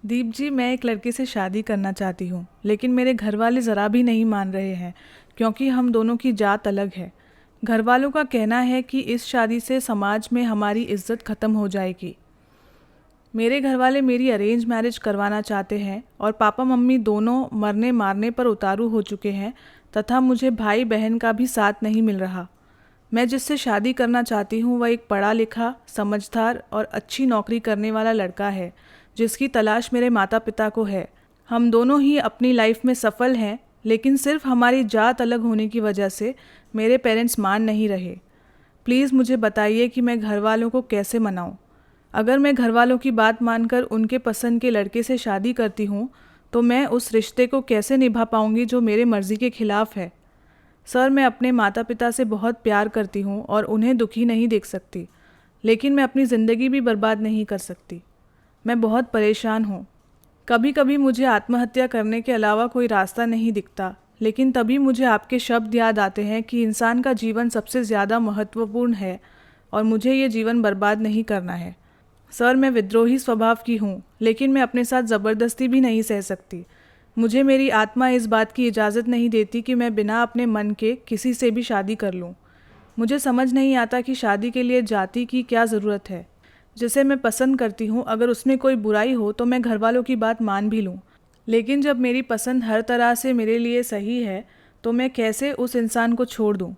दीप जी, मैं एक लड़के से शादी करना चाहती हूँ, लेकिन मेरे घर वाले ज़रा भी नहीं मान रहे हैं, क्योंकि हम दोनों की जात अलग है। घर वालों का कहना है कि इस शादी से समाज में हमारी इज्जत ख़त्म हो जाएगी। मेरे घर वाले मेरी अरेंज मैरिज करवाना चाहते हैं और पापा मम्मी दोनों मरने मारने पर उतारू हो चुके हैं, तथा मुझे भाई बहन का भी साथ नहीं मिल रहा। मैं जिससे शादी करना चाहती हूँ वह एक पढ़ा लिखा, समझदार और अच्छी नौकरी करने वाला लड़का है, जिसकी तलाश मेरे माता पिता को है। हम दोनों ही अपनी लाइफ में सफल हैं, लेकिन सिर्फ हमारी जात अलग होने की वजह से मेरे पेरेंट्स मान नहीं रहे। प्लीज़ मुझे बताइए कि मैं घर वालों को कैसे मनाऊं। अगर मैं घर वालों की बात मानकर उनके पसंद के लड़के से शादी करती हूँ, तो मैं उस रिश्ते को कैसे निभा पाऊंगी जो मेरे मर्जी के खिलाफ है। सर, मैं अपने माता पिता से बहुत प्यार करती हूँ और उन्हें दुखी नहीं देख सकती, लेकिन मैं अपनी ज़िंदगी भी बर्बाद नहीं कर सकती। मैं बहुत परेशान हूँ। कभी कभी मुझे आत्महत्या करने के अलावा कोई रास्ता नहीं दिखता, लेकिन तभी मुझे आपके शब्द याद आते हैं कि इंसान का जीवन सबसे ज़्यादा महत्वपूर्ण है और मुझे ये जीवन बर्बाद नहीं करना है। सर, मैं विद्रोही स्वभाव की हूँ, लेकिन मैं अपने साथ ज़बरदस्ती भी नहीं सह सकती। मुझे मेरी आत्मा इस बात की इजाज़त नहीं देती कि मैं बिना अपने मन के किसी से भी शादी कर लूँ। मुझे समझ नहीं आता कि शादी के लिए जाति की क्या ज़रूरत है। जिसे मैं पसंद करती हूँ, अगर उसमें कोई बुराई हो तो मैं घर वालों की बात मान भी लूँ, लेकिन जब मेरी पसंद हर तरह से मेरे लिए सही है, तो मैं कैसे उस इंसान को छोड़ दूँ।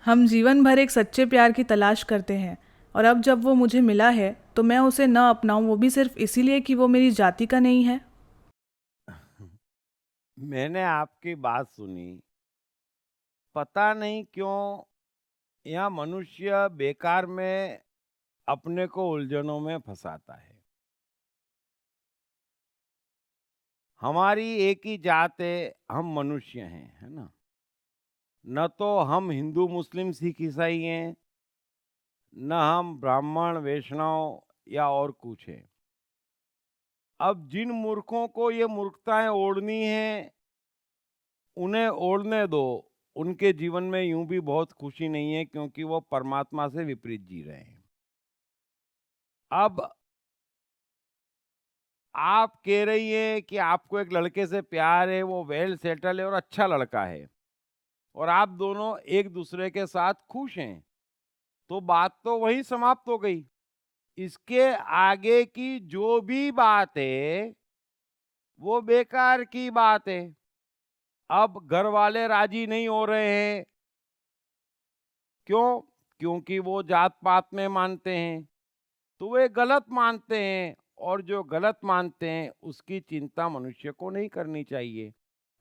हम जीवन भर एक सच्चे प्यार की तलाश करते हैं, और अब जब वो मुझे मिला है तो मैं उसे न अपनाऊं, वो भी सिर्फ इसीलिए कि वो मेरी जाति का नहीं है। मैंने आपकी बात सुनी। पता नहीं क्यों यह मनुष्य बेकार में अपने को उलझनों में फंसाता है। हमारी एक ही जात है, हम मनुष्य हैं, है ना? न तो हम हिंदू, मुस्लिम, सिख, ईसाई हैं, न हम ब्राह्मण, वैष्णव या और कुछ है। अब जिन मूर्खों को ये मूर्खताएं ओढ़नी है, उन्हें ओढ़ने दो। उनके जीवन में यूं भी बहुत खुशी नहीं है, क्योंकि वो परमात्मा से विपरीत जी रहे हैं। अब आप कह रही हैं कि आपको एक लड़के से प्यार है, वो वेल सेटल है और अच्छा लड़का है, और आप दोनों एक दूसरे के साथ खुश हैं, तो बात तो वहीं समाप्त हो गई। इसके आगे की जो भी बात है वो बेकार की बात है। अब घर वाले राजी नहीं हो रहे हैं। क्यों? क्योंकि वो जात पात में मानते हैं, तो वे गलत मानते हैं, और जो गलत मानते हैं उसकी चिंता मनुष्य को नहीं करनी चाहिए।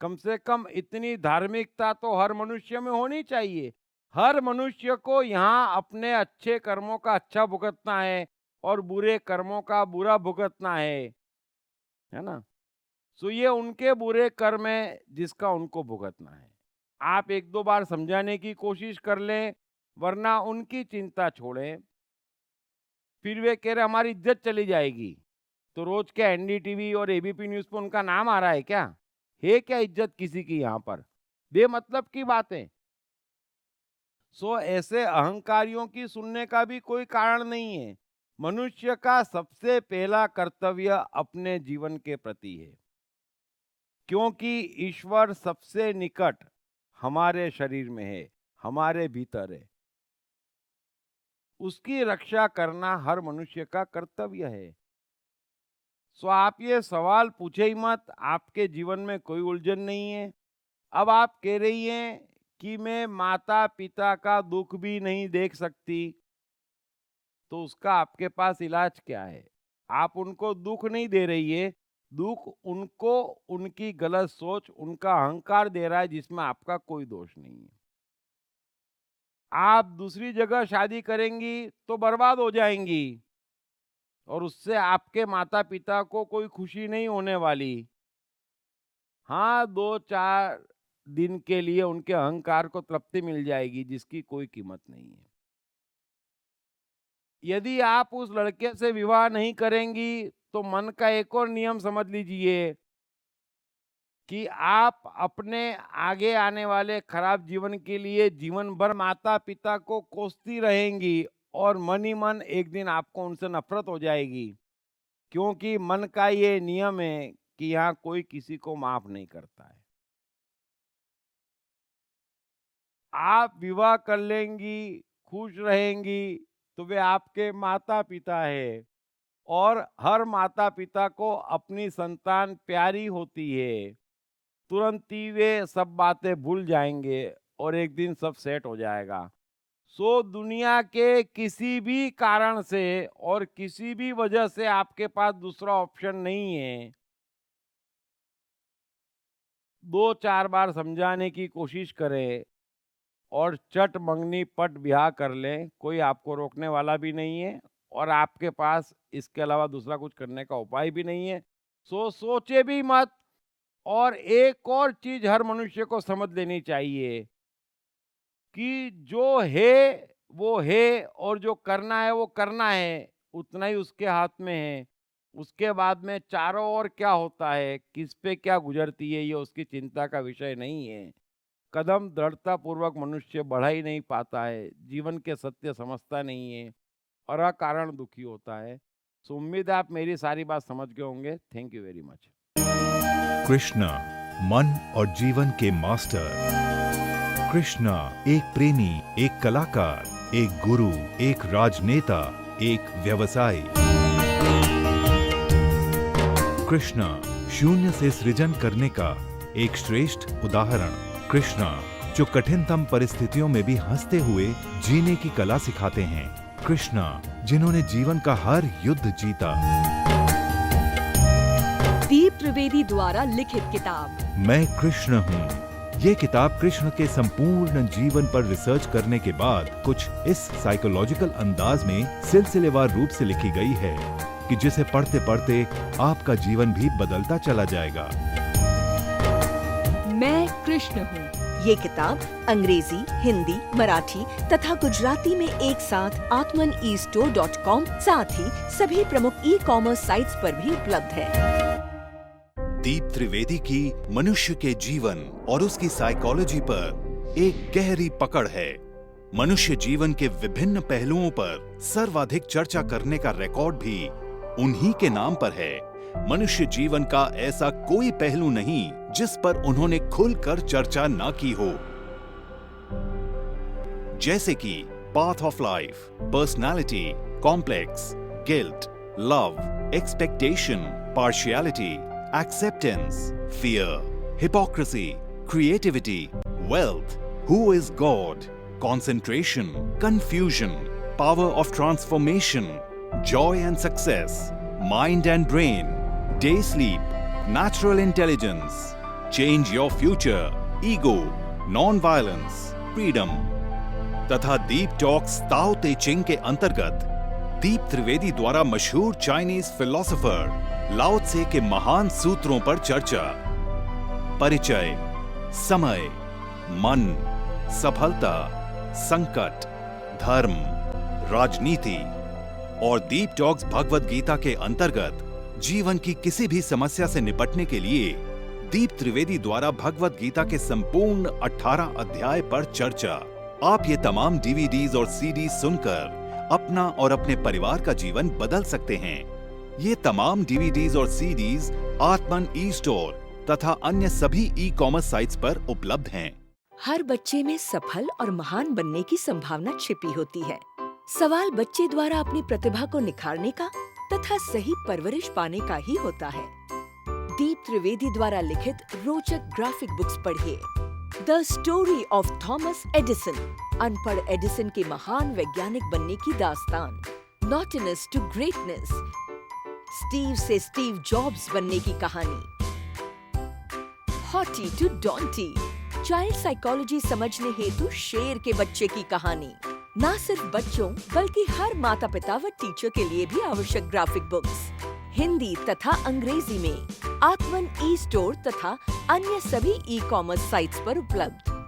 कम से कम इतनी धार्मिकता तो हर मनुष्य में होनी चाहिए। हर मनुष्य को यहाँ अपने अच्छे कर्मों का अच्छा भुगतना है और बुरे कर्मों का बुरा भुगतना है ना? सो ये उनके बुरे कर्म है जिसका उनको भुगतना है। आप एक दो बार समझाने की कोशिश कर लें, वरना उनकी चिंता छोड़ें। फिर वे कह रहे हमारी इज्जत चली जाएगी। तो रोज क्या एनडीटीवी और एबीपी न्यूज़ पे उनका नाम आ रहा है क्या? है क्या इज्जत किसी की यहाँ पर? बेमतलब की बातें। सो ऐसे अहंकारियों की सुनने का भी कोई कारण नहीं है। मनुष्य का सबसे पहला कर्तव्य अपने जीवन के प्रति है, क्योंकि ईश्वर सबसे निकट हमारे शरीर में है, हमारे भीतर है। उसकी रक्षा करना हर मनुष्य का कर्तव्य है। सो आप ये सवाल पूछे ही मत, आपके जीवन में कोई उलझन नहीं है। अब आप कह रही हैं कि मैं माता-पिता का दुःख भी नहीं देख सकती, तो उसका आपके पास इलाज क्या है? आप उनको दुःख नहीं दे रही है, दुःख उनको उनकी गलत सोच, उनका अहंकार दे रहा है, जिसमें आपका कोई दोष नहीं है। आप दूसरी जगह शादी करेंगी तो बर्बाद हो जाएँगी, और उससे आपके माता-पिता को कोई खुशी नहीं होने वाली। हाँ, 2-4 दिन के लिए उनके अहंकार को तृप्ति मिल जाएगी, जिसकी कोई कीमत नहीं है। यदि आप उस लड़के से विवाह नहीं करेंगी, तो मन का एक और नियम समझ लीजिए कि आप अपने आगे आने वाले खराब जीवन के लिए जीवन भर माता-पिता को कोसती रहेंगी, और मन ही मन एक दिन आपको उनसे नफ़रत हो जाएगी, क्योंकि मन का ये नियम है कि यहाँ कोई किसी को माफ नहीं करता है। आप विवाह कर लेंगी, खुश रहेंगी, तो वे आपके माता-पिता हैं और हर माता-पिता को अपनी संतान प्यारी होती है। तुरंत ही वे सब बातें भूल जाएँगे और एक दिन सब सेट हो जाएगा। सो दुनिया के किसी भी कारण से और किसी भी वजह से आपके पास दूसरा ऑप्शन नहीं है। 2-4 बार समझाने की कोशिश करें और चट मंगनी पट ब्याह कर लें, कोई आपको रोकने वाला भी नहीं है और आपके पास इसके अलावा दूसरा कुछ करने का उपाय भी नहीं है। सो सोचे भी मत। और एक और चीज़ हर मनुष्य को समझ लेनी चाहिए कि जो है वो है और जो करना है वो करना है, उतना ही उसके हाथ में है। उसके बाद में चारों ओर क्या होता है, किस पे क्या गुजरती है, ये उसकी चिंता का विषय नहीं है। कदम दृढ़तापूर्वक मनुष्य बढ़ा ही नहीं पाता है, जीवन के सत्य समझता नहीं है और अकारण दुखी होता है। सो उम्मीद है आप मेरी सारी बात समझ गए होंगे। Thank you very much. Krishna, मन और जीवन के मास्टर। कृष्णा एक प्रेमी, एक कलाकार, एक गुरु, एक राजनेता, एक व्यवसायी। कृष्णा शून्य से सृजन करने का एक श्रेष्ठ उदाहरण। कृष्णा जो कठिनतम परिस्थितियों में भी हंसते हुए जीने की कला सिखाते हैं। कृष्णा जिन्होंने जीवन का हर युद्ध जीता। दीप त्रिवेदी द्वारा लिखित किताब मैं कृष्ण हूँ। ये किताब कृष्ण के संपूर्ण जीवन पर रिसर्च करने के बाद कुछ इस साइकोलॉजिकल अंदाज में सिलसिलेवार रूप से लिखी गई है कि जिसे पढ़ते पढ़ते आपका जीवन भी बदलता चला जाएगा। मैं कृष्ण हूँ। ये किताब अंग्रेजी, हिंदी, मराठी तथा गुजराती में एक साथ atmanestore.com साथ ही सभी प्रमुख ई-कॉमर्स साइट्स पर भी उपलब्ध है। दीप त्रिवेदी की मनुष्य के जीवन और उसकी साइकोलॉजी पर एक गहरी पकड़ है। मनुष्य जीवन के विभिन्न पहलुओं पर सर्वाधिक चर्चा करने का रिकॉर्ड भी उन्हीं के नाम पर है। मनुष्य जीवन का ऐसा कोई पहलू नहीं जिस पर उन्होंने खुलकर चर्चा ना की हो, जैसे कि path of life, personality, complex, guilt, love, expectation, partiality, acceptance, fear, hypocrisy, creativity, wealth, who is God, concentration, confusion, power of transformation, joy and success, mind and brain, day sleep, natural intelligence, change your future, ego, non-violence, freedom, तथा दीप talks ताओ ते चिंग के अंतर्गत दीप त्रिवेदी द्वारा मशहूर Chinese philosopher लाओ त्से के महान सूत्रों पर चर्चा। परिचय, समय, मन, सफलता, संकट, धर्म, राजनीति और दीप टॉक्स भगवद गीता के अंतर्गत जीवन की किसी भी समस्या से निपटने के लिए दीप त्रिवेदी द्वारा भगवद गीता के संपूर्ण 18 अध्याय पर चर्चा। आप ये तमाम डीवीडीज और सीडी सुनकर अपना और अपने परिवार का जीवन बदल सकते हैं। ये तमाम डीवीडीज और सीडीज आत्मन ई स्टोर तथा अन्य सभी ई कॉमर्स साइट्स पर उपलब्ध हैं। हर बच्चे में सफल और महान बनने की संभावना छिपी होती है। सवाल बच्चे द्वारा अपनी प्रतिभा को निखारने का तथा सही परवरिश पाने का ही होता है। दीप त्रिवेदी द्वारा लिखित रोचक ग्राफिक बुक्स पढ़िए। The story of Thomas Edison, अनपढ़ एडिसन के महान वैज्ञानिक बनने की दास्तान। नॉटिनेस टू ग्रेटनेस, स्टीव से स्टीव जॉब्स बनने की कहानी। हॉटी टू डॉन्टी, चाइल्ड साइकोलॉजी समझने हेतु शेर के बच्चे की कहानी। न सिर्फ बच्चों बल्कि हर माता पिता व टीचर के लिए भी आवश्यक ग्राफिक बुक्स हिंदी तथा अंग्रेजी में आत्मन ई स्टोर तथा अन्य सभी ई कॉमर्स साइट्स पर उपलब्ध।